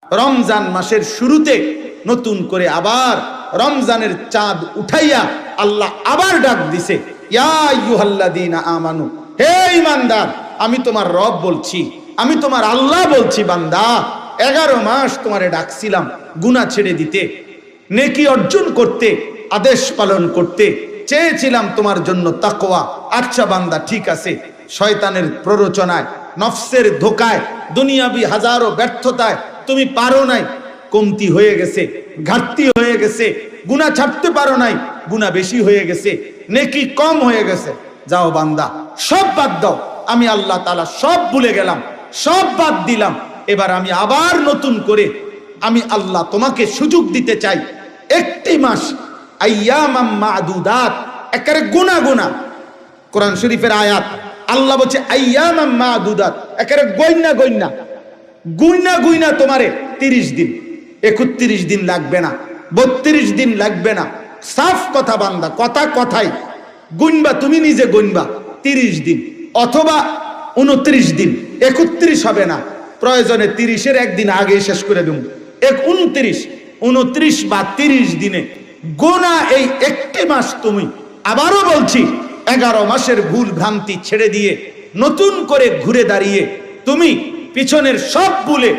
রমজান মাসের শুরুতে নতুন করে আবার রমজানের চাঁদ উঠাইয়া আল্লাহ আবার ডাক দিছে, ইয়া আইয়ুহাল্লাযীনা আমানু, হে ঈমানদার, আমি তোমার রব বলছি, আমি তোমার আল্লাহ বলছি, বান্দা 11 মাস তোমারে ডাকছিলাম গুনাহ ছেড়ে দিতে, নেকি অর্জন করতে, আদেশ পালন করতে চেয়েছিলাম তোমার জন্য তাকওয়া। আচ্ছা বান্দা, ঠিক আছে, শয়তানের প্ররোচনায়, নফসের ধোকায়, দুনিয়াবি হাজারো ব্যর্থতায় তুমি পারো নাই, কমতি হয়ে গেছে, ঘাটতি হয়ে গেছে, গুনাহ ছাড়তে পারো নাই, গুনাহ বেশি হয়ে গেছে, নেকি কম হয়ে গেছে। যাও বান্দা, সব বাদ দাও, আমি আল্লাহ তাআলা সব ভুলে গেলাম, সব বাদ দিলাম। এবার আমি আবার নতুন করে আমি আল্লাহ তোমাকে সুযোগ দিতে চাই। একটি মাস, আইয়ামাম মাদুদাত, একেবারে গুনা গুনা। কোরআন শরীফের আয়াত, আল্লাহ বলছে আইয়ামাম মাদুদাত, একেবারে গইনা গইনা, গুইনা গুইনা তোমারে 30 দিন, 31 দিন লাগবে না, 32 দিন লাগবে না। সাফ কথা বান্দা, কথা কথাই গুনবা, তুমি নিজে গুনবা 30 দিন অথবা 29 দিন, 31 হবে না, প্রয়োজনে 30-এর একদিন আগে শেষ করে দেব। 29 বা 30 দিনে গোনা এই একটি মাস তুমি, আবারও বলছি, 11 মাসের ভুল ভ্রান্তি ছেড়ে দিয়ে নতুন করে ঘুরে দাঁড়িয়ে তুমি পিছনের সব ভুলে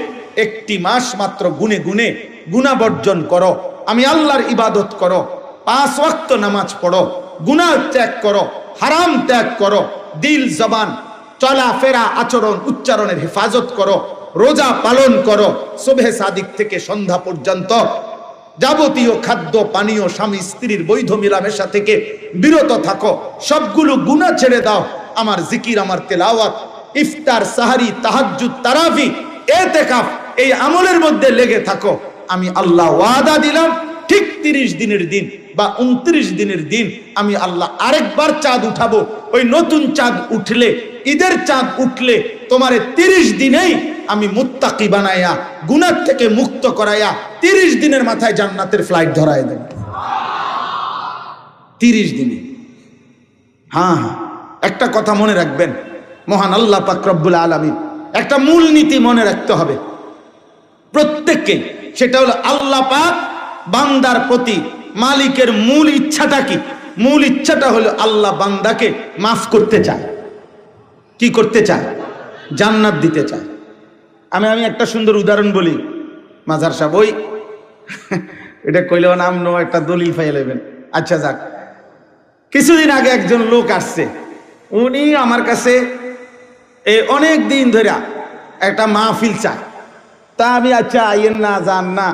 একটি মাস মাত্র গুনে গুনে গুনাহ বর্জন করো, আমি আল্লাহর ইবাদত করো, 5 ওয়াক্ত নামাজ পড়ো, গুনাহ ত্যাগ করো, হারাম ত্যাগ করো, দিল জবান চলাফেরা আচরণ উচ্চারণের হেফাজত করো, রোজা পালন করো, সুবহে সাদিক থেকে সন্ধ্যা পর্যন্ত যাবতীয় খাদ্য পানীয় স্বামী স্ত্রীর বৈধ মিলামেশা থেকে বিরত থাকো, সবগুলো গুনাহ ছেড়ে দাও, আমার জিকির, আমার তেলাওয়াত, ইফতার, সাহারি, তাহাজ্জুদ, তারাবি, ইতিকাফ, এই আমলের মধ্যে লেগে থাকো। আমি আল্লাহ ওয়াদা দিলাম, ঠিক 30 দিনের দিন বা 29 দিনের দিন আমি আল্লাহ আরেকবার চাঁদ উঠাবো। ওই নতুন চাঁদ উঠলে, ঈদের চাঁদ উঠলে তোমারে 30 দিনেই আমি মুত্তাকি বানাইয়া, গুনাহ থেকে মুক্ত করাইয়া 30 দিনের মাথায় জান্নাতের ফ্লাইট ধরায় দেব। 30 দিনে। হ্যাঁ, একটা কথা মনে রাখবেন, মহান আল্লাহ পাক রব্বুল আলামিন একটা মূল নীতি মনে রাখতে হবে প্রত্যেককে, সেটা হলো আল্লাহ পাক বান্দার প্রতি মালিকের মূল ইচ্ছাটা কি? মূল ইচ্ছাটা হলো আল্লাহ বান্দাকে মাফ করতে চায়। কি করতে চায়? জান্নাত দিতে চায়। আমি একটা সুন্দর উদাহরণ বলি, মাজার সাহেব, ওই এটা কইলেও নাম নো একটা দলিল পাইয়া লইবেন। আচ্ছা যাক, কিছুদিন আগে একজন লোক আসছে, উনি আমার কাছে অনেক দিন ধরে একটা মাহফিল চায়। তা আমি আচ্ছা আইয়েন না, যান না,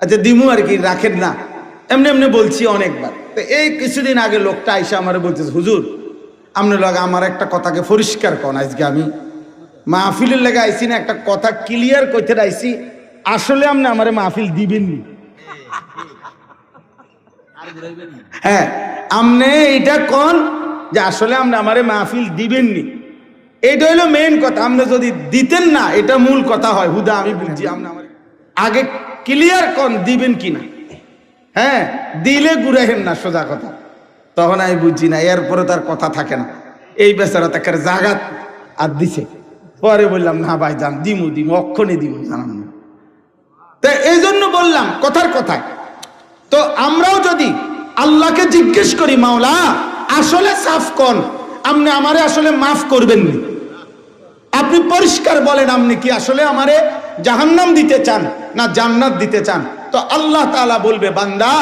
আচ্ছা দিমু আর কি, রাখেন না, এমনি এমনি বলছি অনেকবার। তো এই কিছুদিন আগে লোকটা আইসা আমার বলতেছে, হুজুর আপনার লাগে আমার একটা কথাকে পরিষ্কার করেন, আজকে আমি মাহফিলের লেগে আইসি না, একটা কথা ক্লিয়ার করতে আইসি, আসলে আপনি আমারে মাহফিল দিবেননি? হ্যাঁ, আপনি এটা কোন যে আসলে আপনি আমারে মাহফিল দিবেননি, এটা হইলো মেইন কথা। আপনি যদি দিতেন না, এটা মূল কথা হয়। হুদা আমি বলছি, আপনি আমার আগে ক্লিয়ার কোন দিবেন কিনা। হ্যাঁ, দিলে ঘুরাইেন না, সোজা কথা। তখন আমি বুঝছি না, এরপরে তার কথা থাকে না। এই বেচারা তাকে জাগাত আর দিছে। পরে বললাম, না ভাই যান, দিমু অক্ষণে দিমু, জানাম না। তো এই জন্য বললাম কথার কথায়। তো আমরাও যদি আল্লাহকে জিজ্ঞেস করি, মাওলা আসলে সাফ কোন, আপনি আমারে আসলে মাফ করবেননি, আপনি পরিষ্কার বলেন, আপনি কি আসলে আমারে জাহান্নাম দিতে চান না জান্নাত দিতে চান? তো আল্লাহ তাআলা বলবে, বান্দা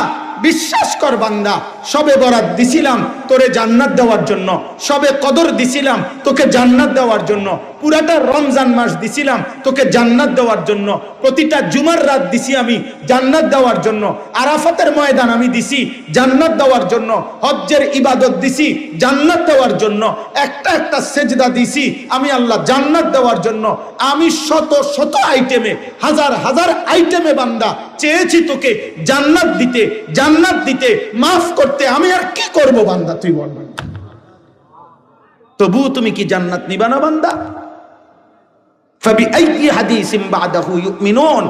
বিশ্বাস কর, বান্দা সবে বরাত দিছিলাম তোরে জান্নাত দেওয়ার জন্য, সবে কদর দিছিলাম তোকে জান্নাত দেওয়ার জন্য, পুরাটা রমজান মাস দিছিলাম তোকে জান্নাত দেওয়ার জন্য, প্রতিটা জুমার রাত দিছি আমি জান্নাত দেওয়ার জন্য, আরাফাতের ময়দান আমি দিছি জান্নাত দেওয়ার জন্য, হজ্জের ইবাদত দিছি জান্নাত দেওয়ার জন্য, একটা একটা সেজদা দিছি আমি আল্লাহ জান্নাত দেওয়ার জন্য। আমি শত শত আইটেমে, হাজার হাজার আইটেমে বান্দা চেয়েছি তোকে জান্নাত দিতে, জান্নাত দিতে, মাফ করতে। আমি আর কি করব বান্দা, তুই বল। তবু তুমি কি জান্নাত নিবা না বান্দা? ফাবিআইয়ি হাদিসিন বাদাহু ইউমিনুন,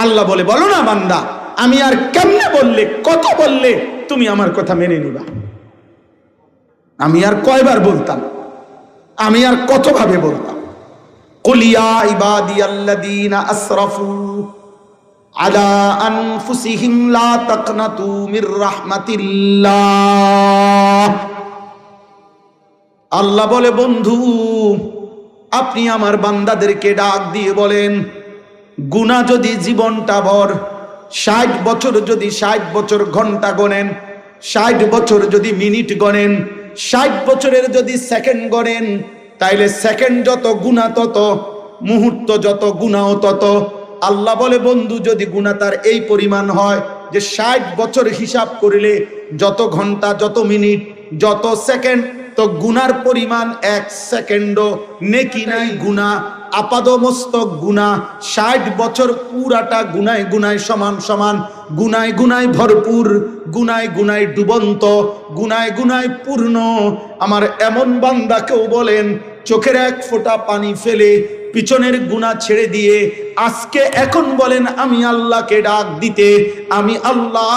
আল্লাহ বলে, বলো না বান্দা, আমি আর কেমনে বললে, কত বললে তুমি আমার কথা মেনে নিবা? আমি আর কয়বার বলতাম, আমি আর কত ভাবে বলতাম, কুল ইয়া ইবাদিয়াল্লাযীনা আসরাফু আলা আনফুসিহিম লা তাকনাতু মির রাহমাতিল্লাহ। আল্লাহ বলে, বন্ধু আপনি আমার বান্দাদেরকে ডাক দিয়ে বলেন, গুনাহ যদি জীবনটা ভর 60 বছর যদি 60 বছর ঘন্টা গণেন, 60 বছর যদি মিনিট গণেন, 60 বছরের যদি সেকেন্ড গণেন, তাইলে সেকেন্ড যত গুনাহ তত, মুহূর্ত যত গুনাহ তত। আল্লাহ বলে, বন্ধু যদি গুনাহ তার এই পরিমাণ হয় যে 60 বছর হিসাব করিলে যত ঘন্টা, যত মিনিট, যত সেকেন্ড, তো গুনার পরিমাণ 1 সেকেন্ডও নেকি নাই গুনাহ, আপাদমস্তক গুনাহ। 60 বছর পুরাটা গুনায় গুনায় সমান সমান, গুনায় গুনায় ভরপুর, গুনায় গুনায় ডুবন্ত, গুনায় গুনায় পূর্ণ। আমার এমন বান্দাকেও বলেন চোখের 1 ফোঁটা পানি ফেলে পিছনের গুনাহ ছেড়ে দিয়ে আজকে এখন বলেন আমি আল্লাহকে ডাক দিতে, আমি আল্লাহ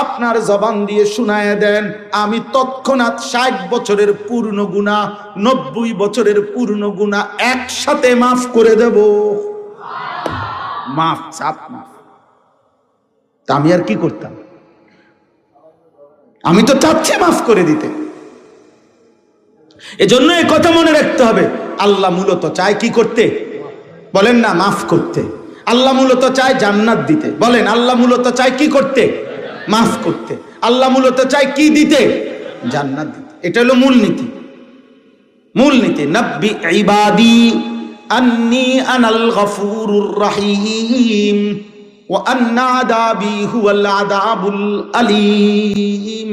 আপনার জবান দিয়ে শুনায়া দেন, আমি তৎক্ষণাৎ 60 বছরের পূর্ণ গুনাহ, 90 বছরের পূর্ণ গুনাহ একসাথে মাফ করে দেব। মাফ, সাপ মাফ। তা আমি আর কি করতাম? আমি তো চাচ্ছি মাফ করে দিতে। এজন্য এই কথা মনে রাখতে হবে, আল্লাহ মূলত চায় কি করতে? বলেন না, মাফ করতে। আল্লাহ মূলত চায় জান্নাত দিতে। বলেন, আল্লাহ মূলত চায় কি করতে? মাফ করতে। আল্লাহ মূলত চায় কি দিতে? জান্নাত দিতে। এটা হলো মূলনীতি। মূলনীতি, নাব্বি ইবাদি আন্নী আনাল গফুরুর রহিম ওয়া আন্না আযাবি হুয়াল আযাবুল আলীম।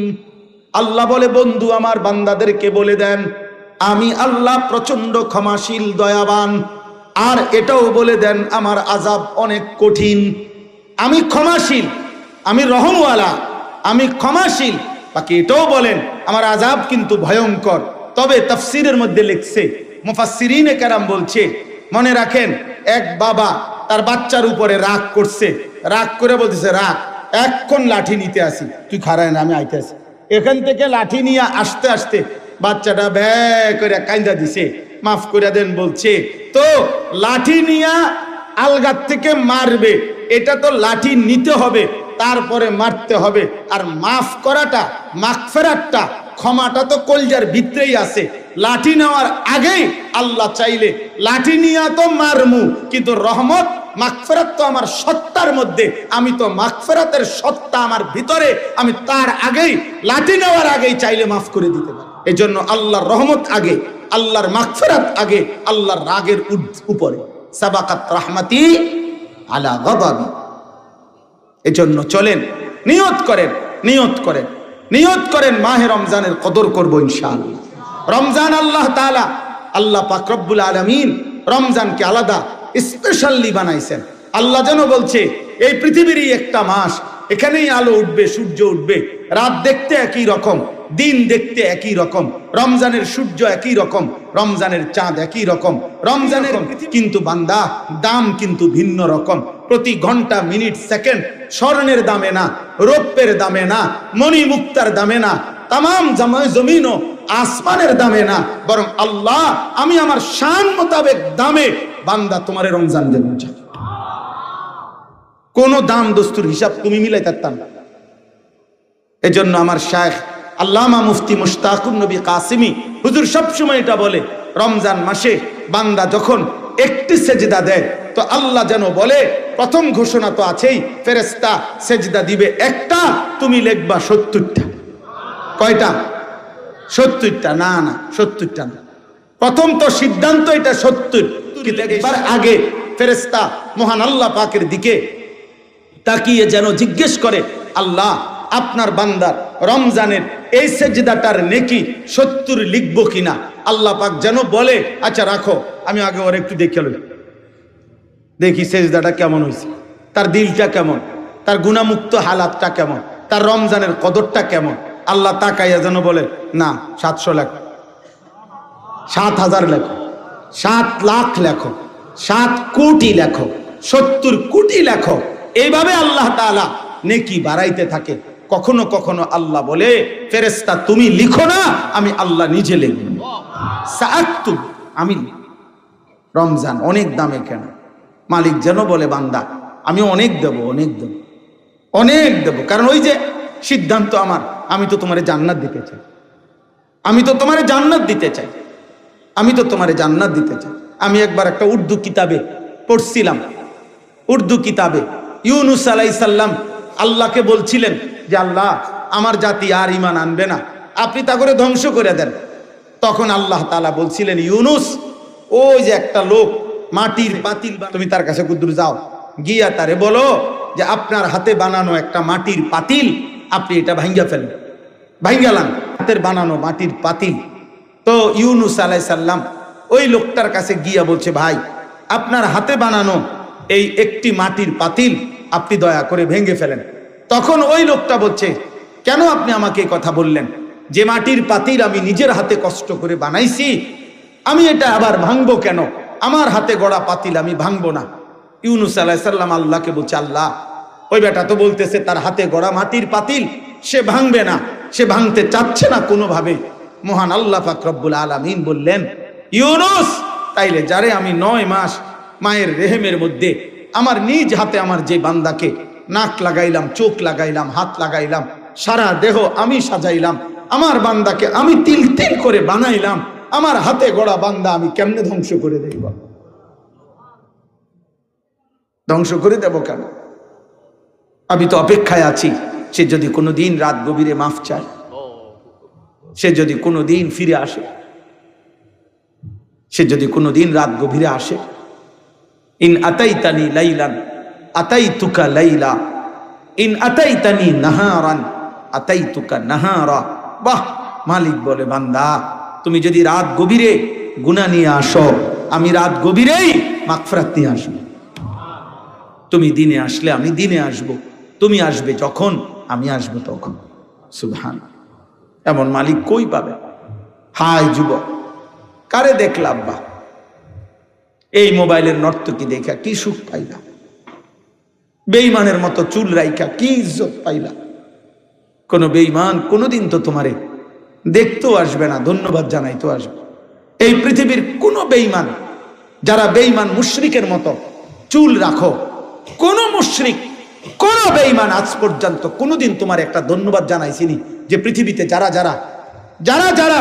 আল্লাহ বলে, বন্ধু আমার বান্দাদেরকে বলে দেন আমি আল্লাহ প্রচন্ড ক্ষমাশীল, দয়াবান। আর এটাও বলে দেন আমার আযাব অনেক কঠিন। আমি ক্ষমাশীল, আমি রহমওয়ালা, আমি ক্ষমাশীল। বাকি এটাও বলেন আমার আযাব কিন্তু ভয়ঙ্কর। তবে তাফসীরের মধ্যে লিখছে, মুফাসসিরিনে কেরাম বলছে, মনে রাখেন এক বাবা তার বাচ্চার উপরে রাগ করছে, রাগ করে বলতেছে রাগ, এখন লাঠি নিতে আসি, তুই খারায় না, আমি আইতে আসি। এখান থেকে লাঠি নিয়ে আসতে আসতে বাচ্চাটা ব্যয় করে কাইন্দা দিছে, মাফ করে দেন বলছে। তো লাঠি নিয়া আলগার থেকে মারবে, এটা তো লাঠি নিতে হবে, তারপরে মারতে হবে। আর মাফ করাটা, মাগফিরাতটা, ক্ষমাটা তো কলজার ভিতরেই আছে। লাঠি নেওয়ার আগেই আল্লাহ চাইলে লাঠি নিয়া তো মারমু, কিন্তু রহমত মাগফিরাত তো আমার সত্তার মধ্যে, আমি তো মাগফিরাতের সত্তা আমার ভিতরে, আমি তার আগেই, লাঠি নেওয়ার আগেই চাইলে মাফ করে দিতে পারি। এই জন্য আল্লাহর রহমত আগে, আল্লাহর মাগফিরাত আগে, আল্লাহর রাগের উপরে। সাবাকাত রাহমাতি আলা গাদাবি। এই জন্য চলেন, নিয়ত করেন, নিয়ত করেন, নিয়ত করেন মাহে রমজানের কদর করবো ইনশাআল্লাহ। রমজান আল্লাহ তাআলা, আল্লাহ পাক রব্বুল আলামিন রমজানকে আলাদা স্পেশালি বানাইছেন। আল্লাহ যেন বলছে এই পৃথিবীরই একটা মাস, এখানেই আলো উঠবে, সূর্য উঠবে, রাত দেখতে একই রকম, দিন দেখতে একই রকম, রমজানের সূর্য একই রকম, রমজানের চাঁদ একই রকম, রমজানের কিন্তু বান্দা দাম কিন্তু ভিন্ন রকম। প্রতি ঘন্টা, মিনিট, সেকেন্ড স্বর্ণের দামে না, রৌপ্যের দামে না, মণি মুক্তার দামে না, তামাম জমিন ও আসমানের দামে না, বরং আল্লাহ আমি আমার শান মোতাবেক দামে বান্দা তোমারে রমজান দেব। কোন দাম দস্তুর হিসাব তুমি মিলাই থাকতাম। এজন্য আমার শায়েখ আল্লামা মুফতি মুশতাকুন নবী কাসিমি হুজুর সবসময় এটা বলে, রমজান মাসে বান্দা যখন একটি সেজদা দেয় তো আল্লাহ যেন বলে, প্রথম ঘোষণা তো আছেই, ফেরেশতা সেজদা দিবে একটা, তুমি লিখবা 70টা। কয়টা? 70টা। না না, 70টা না। প্রথম তো সিদ্ধান্ত এটা 70, কিন্তু একবার আগে ফেরেশতা মহান আল্লাহ পাকের দিকে তাকিয়ে যেন জিজ্ঞেস করে, আল্লাহ আপনার বান্দার রমজানের এই সেজদাটার নেকি 70 লিখবো কিনা। আল্লাহ পাক যেন বলে, আচ্ছা রাখো, আমি আগে ওর একটু দেখে লই, দেখি সেজদাটা কেমন হয়েছে, তার দিলটা কেমন, তার গুনাহমুক্ত হালাতটা কেমন, তার রমজানের কদরটা কেমন। আল্লাহ তাকাইয়া যেন বলে, না 700 লেখো, 7000 লেখো, 7 লাখ লেখো, 7 কোটি লেখো, 70 কোটি লেখো। এইভাবে আল্লাহ তাআলা নেকি বাড়াইতে থাকে। কখনো কখনো আল্লাহ বলে, ফেরেশতা তুমি লিখো না, আমি আল্লাহ নিজে লিখব, সাআক্তুব, আমি। রমজান অনেক দামে কেনা। মালিক যেন বলে বান্দা আমি অনেক দেব, অনেক দেব, অনেক দেব, কারণ ওই যে সিদ্ধান্ত আমার, আমি তো তোমারে জান্নাত দিতে চাই, আমি তো তোমারে জান্নাত দিতে চাই, আমি তো তোমারে জান্নাত দিতে চাই। আমি একবার একটা উর্দু কিতাবে পড়ছিলাম, উর্দু কিতাবে ইউনুস আলাইহিস সালাম আল্লাহকে বলছিলেন যে আল্লাহ আমার জাতি আর ঈমান আনবে না, আপনি তা করে ধ্বংস করে দেন। তখন আল্লাহ তাআলা বলছিলেন ইউনুস, ওই যে একটা লোক মাটির পাতিল, তুমি তার কাছে কুদ্দুর যাও, গিয়া তারে বলো যে আপনার হাতে বানানো একটা মাটির পাতিল, আপনি এটা ভাঙ্গা ফেলেন, ভাঙ্গালাম হাতের বানানো মাটির পাতিল। তো ইউনুস আলাইহিস সালাম ওই লোকটার কাছে গিয়া বলছে ভাই আপনার হাতে বানানো এই একটি মাটির পাতিল আপনি দয়া করে ভেঙে ফেলেন। তখন ওই লোকটা বলছে কেন আপনি আমাকে এই কথা বললেন, যে মাটির পাতিল আমি নিজের হাতে কষ্ট করে বানাইছি, আমি এটা আবার ভাঙবো কেন, আমার হাতে গড়া পাতিল আমি ভাঙবো না। ইউনুস আলাইহিস সালাম আল্লাহকে বলছে আল্লাহ ওই বেটা তো বলতেছে তার হাতে গড়া মাটির পাতিল সে ভাঙবে না, সে ভাঙতে চাচ্ছে না কোনোভাবে। মহান আল্লাহ পাক রব্বুল আলামিন বললেন ইউনুস তাইলে যারে আমি 9 মাস মায়ের রেহেমের মধ্যে আমার নিজ হাতে আমার যে বান্দাকে নাক লাগাইলাম, চোখ লাগাইলাম, হাত লাগাইলাম, সারা দেহ আমি সাজাইলাম, আমার বান্দাকে আমি তিল তিল করে বানাইলাম, আমার হাতে গড়া বান্দা আমি কেমনে ধ্বংস করে দেব? ধ্বংস করে দেব কেন? আমি তো অপেক্ষায় আছি সে যদি কোনোদিন রাত গভীরে মাফ চায়, সে যদি কোনোদিন ফিরে আসে, সে যদি কোনোদিন রাত গভীরে আসে। ইন আতাইতানি লাইলান আতাইতুকা লাইলা, ইন আতাইতানি নাহারান আতাইতুকা নাহারা। বাহ, মালিক বলে বান্দা তুমি যদি রাত গভীরে গুনাহ নিয়ে আসো, আমি রাত গভীরেই মাগফিরাত নিয়ে আসবো। তুমি দিনে আসলে আমি দিনে আসব, তুমি আসবে যখন আমি আসবো তখন। সুবহান, এমন মালিক কই পাবে? হায় যুবক, কারে দেখলাম বা এই মোবাইলের নর্তকী দেখা কি সুখ পাইলা, বেঈমানের মতো চুল রাইখা কি ইজ্জত পাইলা। কোন বেঈমান কোনোদিন তো তোমারে দেখতেও আসবে না, ধন্যবাদ জানাইতেও আসবে। এই পৃথিবীর কোন বেঈমান, যারা বেঈমান মুশরিকের মতো চুল রাখো, কোন মুশরিক কোন বেঈমান আজ পর্যন্ত কোনোদিন তোমার একটা ধন্যবাদ জানাইছিনি যে পৃথিবীতে যারা যারা যারা যারা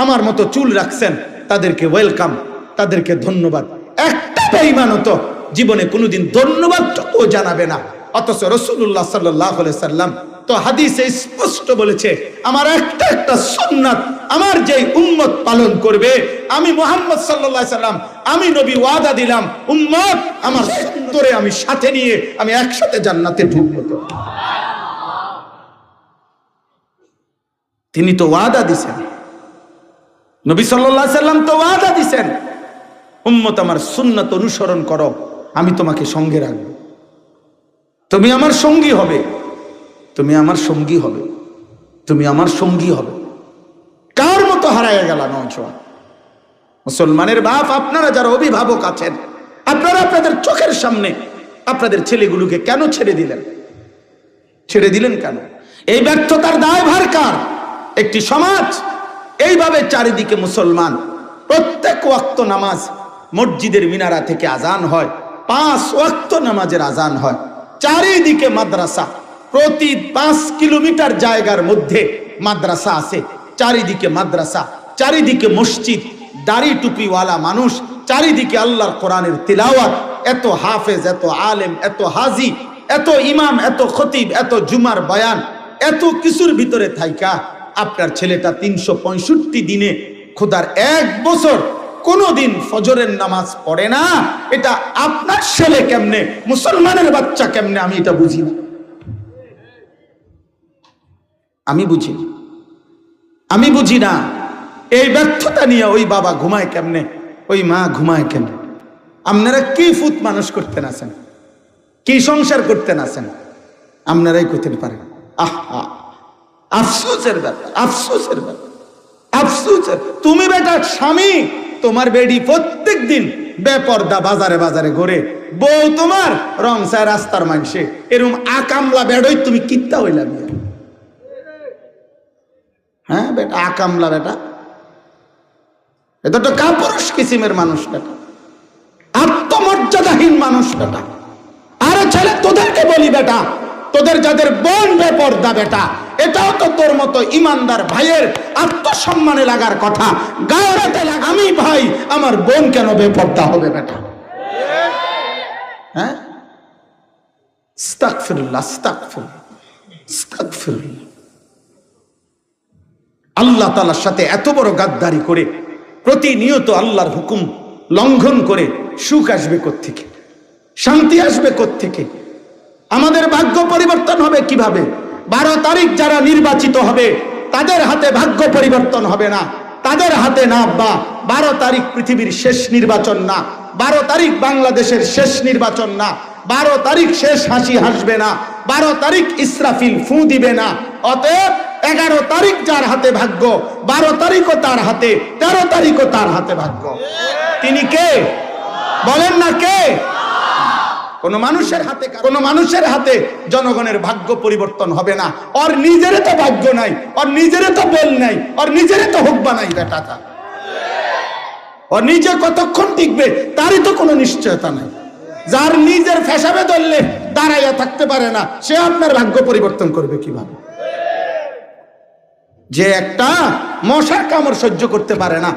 আমার মতো চুল রাখছেন তাদেরকে ওয়েলকাম, তাদেরকে ধন্যবাদ। একটা বেঈমানও তো জীবনে কোনোদিন ধন্যবাদটুকু জানাবে না। অথচ রাসূলুল্লাহ সাল্লাল্লাহু আলাইহি সাল্লাম তো হাদিসে স্পষ্ট বলেছে আমার একটা একটা সুন্নাত আমার যেই উম্মত পালন করবে, আমি মুহাম্মদ সাল্লাল্লাহু আলাইহি সাল্লাম আমি নবী ওয়াদা দিলাম উম্মত আমার সুন্দরে আমি সাথে নিয়ে আমি একসাথে জান্নাতে ঢুকবো। তো তিনি তো ওয়াদা দিছেন, নবী সাল্লাল্লাহু আলাইহি সাল্লাম তো ওয়াদা দিছেন উম্মত আমার সুন্নাত অনুসরণ করো, আমি তোমাকে সঙ্গে রাখবো, তুমি আমার সঙ্গী হবে, তুমি আমার সঙ্গী হবে, তুমি আমার সঙ্গী হবে। কার মতো হারায় গেল নওজোয়ান মুসলমানের বাপ, আপনারা যারা অভিভাবক আছেন, আপনারা আপনাদের চোখের সামনে আপনাদের ছেলেগুলোকে কেন ছেড়ে দিলেন? ছেড়ে দিলেন কেন? এই ব্যর্থতার দায়ভার কার? একটি সমাজ এইভাবে চারিদিকে মুসলমান, প্রত্যেক ওয়াক্ত নামাজ মসজিদের মিনারা থেকে আজান হয়, 5 ওয়াক্ত নামাজের আজান হয়, চারিদিকে মাদ্রাসা, প্রতি 5 কিলোমিটার জায়গার মধ্যে মাদ্রাসা আছে, চারিদিকে মাদ্রাসা, চারিদিকে মসজিদ, দাড়ি টুপিওয়ালা মানুষ, চারিদিকে আল্লাহর কোরআনের তিলাওয়াত, এত হাফেজ, এত আলেম, এত হাজি, এত ইমাম, এত খতিব, এত জুমার বয়ান, এত কিছুর ভিতরে থাইকা আপনার ছেলেটা 365 দিনে খোদার 1 বছর কোনদিন ফজরের নামাজ পড়ে না। এটা আপনার ছেলে কেমনে, মুসলমানের বাচ্চা কেমনে, আমি এটা বুঝি না, আমি বুঝি, আমি বুঝি না। এই ব্যর্থতা নিয়ে ওই বাবা ঘুমায় কেমনে, ওই মা ঘুমায় কেমনে? আপনারা কি ফুত মানুষ করতে আছেন, কি সংসার করতে আছেন, আপনারাই করতে পারেন। আহা, আফসোসের ব্যাপার, আফসোসের ব্যাপার, আফসোসের। তুমি বেটা স্বামী, তোমার বেডি প্রত্যেক দিন বেপর্দা বাজারে বাজারে ঘুরে, বউ তোমার রং চায় রাস্তার মানসে, এরকম আকামলা বেড়ই তুমি কিত্তা হইলা বিয়া? হ্যাঁ বেটা, আকামলা বেটা, এটা তো কাপুরুষ কিসিমের মানুষ বেটা, আত্মমর্যাদাহীন মানুষ বেটা। আরে ছেলে, তোদেরকে বলি বেটা, তোদের যাদের বোন বেপর্দা বেটা, এটাও তো তোর মতো ইমানদার ভাইয়ের আত্মসম্মানে লাগার কথা, গায়রাতে লাগা। আমি ভাই, আমার বোন কেন বেপর্দা হবে বেটা? হ্যাঁ, আস্তাগফিরুল্লাহ, আস্তাগফিরুল্লাহ, আস্তাগফিরুল্লাহ। আল্লাহ তাআলার সাথে এত বড় গাদ্দারি করে, প্রতিনিয়ত আল্লাহর হুকুম লঙ্ঘন করে সুখ আসবে কোত্থেকে? শান্তি আসবে কোত্থেকে? আমাদের ভাগ্য পরিবর্তন হবে কিভাবে? 12 তারিখ যারা নির্বাচিত হবে তাদের হাতে ভাগ্য পরিবর্তন হবে না, তাদের হাতে না। বা 12 তারিখ পৃথিবীর শেষ নির্বাচন না, 12 তারিখ বাংলাদেশের শেষ নির্বাচন না, 12 তারিখ শেষ হাসি হাসবে না, 12 তারিখ ইসরাফিল ফু দিবে না। অতএব 11 তারিখ যার হাতে ভাগ্য, 12 তারিখও তার হাতে, 13 তারিখও তার হাতে ভাগ্য। তিনি কে? বলেন না কে? কোন মানুষের হাতে জনগণের ভাগ্য পরিবর্তন হবে না। ওর নিজের তো ভাগ্য নাই, ওর নিজের তো বল নাই, ওর নিজের তো হুকবা নাই বেটাটা। ওর নিজে কতক্ষণ টিকবে তারই তো কোনো নিশ্চয়তা নাই। যার নিজের ফেসাবে ধরলে দাঁড়াইয়া থাকতে পারে না, সে আপনার ভাগ্য পরিবর্তন করবে কিভাবে? যে একটা মশার কামড় সহ্য করতে পারে না,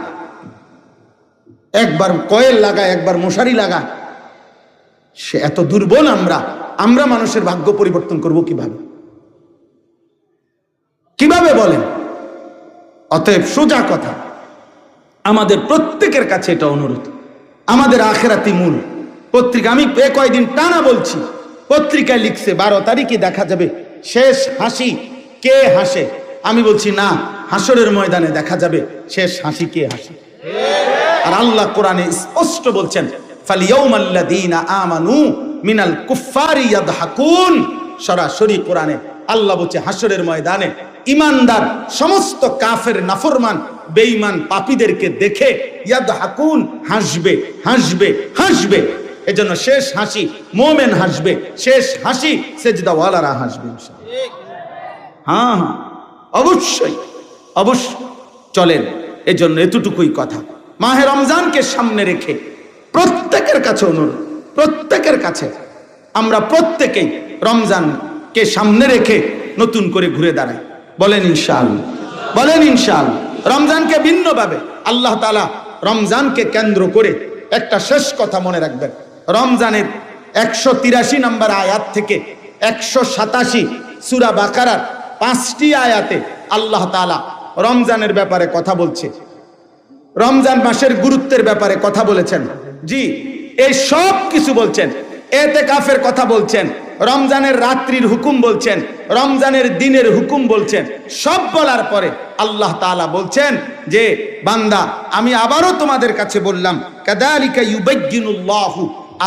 একবার কয়েল লাগায়, একবার মশারি লাগায়, সে এত দুর্বল। আমরা মানুষের ভাগ্য পরিবর্তন করব কিভাবে? কিভাবে বলেন? অতএব সোজা কথা, আমাদের প্রত্যেকের কাছে এটা অনুরোধ, আমাদের আখিরাতি মূল। পত্রিকা, আমি কয়েকদিন টানা বলছি, পত্রিকায় লিখছে 12 তারিখে দেখা যাবে শেষ হাসি কে হাসে। আমি বলছি না, হাসরের ময়দানে দেখা যাবে শেষ হাসি কে হাসে। আর আল্লাহ কোরআনে স্পষ্ট বলছেন, ফালিয়াউমাল্লাযীনা আমানু মিনাল কুফফারি ইয়াদহাকুন। সরাসরি কোরআনে আল্লাহ বলছে হাসরের ময়দানে ইমানদার সমস্ত কাফের, নাফরমান, বেঈমান, পাপীদেরকে দেখে ইয়াদহাকুন, হাসবে, হাসবে, হাসবে। এজন্য শেষ হাসি মুমিন হাসবে, শেষ হাসি সেজদাওয়ালারা হাসবে ইনশাআল্লাহ। হ্যাঁ হ্যাঁ, অবশ্যই অবশ্যই। চলেন, এজন্য এতটুকুই কথা। মাহে রমজানকে সামনে রেখে প্রত্যেকের কাছে অনুরোধ, প্রত্যেকের কাছে আমরা প্রত্যেকেই রমজানকে সামনে রেখে নতুন করে ঘুরে দাঁড়াই। বলেন ইনশাআল্লাহ, বলেন ইনশাআল্লাহ। রমজানকে ভিন্নভাবে আল্লাহ তাআলা রমজানকে কেন্দ্র করে একটা শেষ কথা মনে রাখবেন। রমজানের 183 নম্বর আয়াত থেকে 187 সূরা বাকারার 5টি আয়াতে আল্লাহ তাআলা রমজানের ব্যাপারে কথা বলছে, রমজান মাসের গুরুত্বের ব্যাপারে কথা বলেছেন। জি, এই সব কিছু বলছেন। এতেকাফের কথা বলছেন, রমজানের রাত্রির হুকুম বলছেন, রমজানের দিনের হুকুম বলছেন। সব বলার পরে আল্লাহ তাআলা বলছেন যে বান্দা, আমি আবারও তোমাদের কাছে বললাম, কাযালিকা ইউবায়্যিনুল্লাহু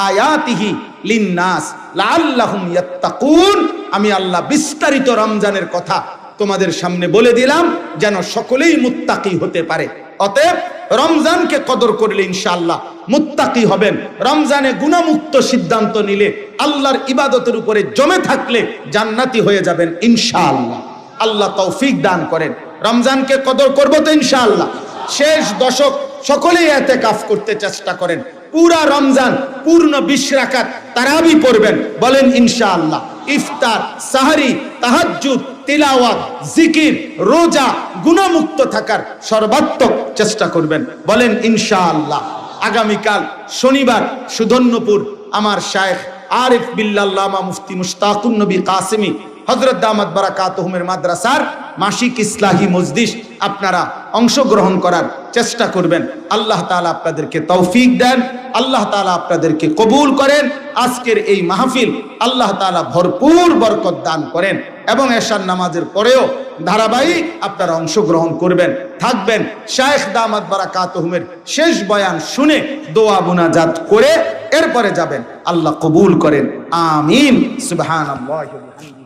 আয়াতিহি লিন-নাস লাআল্লাহুম ইয়াত্তাকুন। আমি আল্লাহ বিস্তারিত রমজানের কথা তোমাদের সামনে বলে দিলাম যেন সকলেই মুত্তাকি হতে পারে। অতএব রমজানকে কদর করলে ইনশাআল্লাহ মুত্তাকি হবেন। রমজানে গুনাহমুক্ত সিদ্ধান্ত নিলে, আল্লাহর ইবাদতের উপরে জমে থাকলে জান্নাতি হয়ে যাবেন ইনশাআল্লাহ। আল্লাহ তৌফিক দান করেন। রমজানকে কদর করব তো ইনশাআল্লাহ। শেষ দশক সকলেই ইতিকাফ করতে চেষ্টা করেন। পুরা রমজান পূর্ণ 20 রাকাত তারাবি পড়বেন, বলেন ইনশাআল্লাহ। ইফতার, সাহরি, তাহাজ্জুদ, তিলাওয়াত, জিকির, রোজা, গুনাহমুক্ত থাকার সর্বাত্মক চেষ্টা করবেন, বলেন ইনশাআল্লাহ। আগামীকাল শনিবার সুধন্যপুর আমার শায়েখ আরিফ বিল্লাহ আল্লামা মুফতি মুশতাকুন নবী কাসেমি হযরত দামাত বারাকাতুহুমের মাদ্রাসার মাসিক ইসলাহি মজলিস আপনারা অংশগ্রহণ করার চেষ্টা করবেন। আল্লাহ তাআলা আপনাদেরকে তৌফিক দেন, আল্লাহ তাআলা আপনাদেরকে কবুল করেন। আজকের এই মাহফিল আল্লাহ তাআলা ভরপুর বরকত দান করেন এবং এশার নামাজের পরেও ধারাবাহিক আপনারা অংশগ্রহণ করবেন, থাকবেন। শায়েখ দামাত বারাকাতুহুমের শেষ বয়ান শুনে দোয়া মুনাজাত করে এরপরে যাবেন। আল্লাহ কবুল করেন, আমিন। সুবহানাল্লাহি ওয়া বিহামদিহি।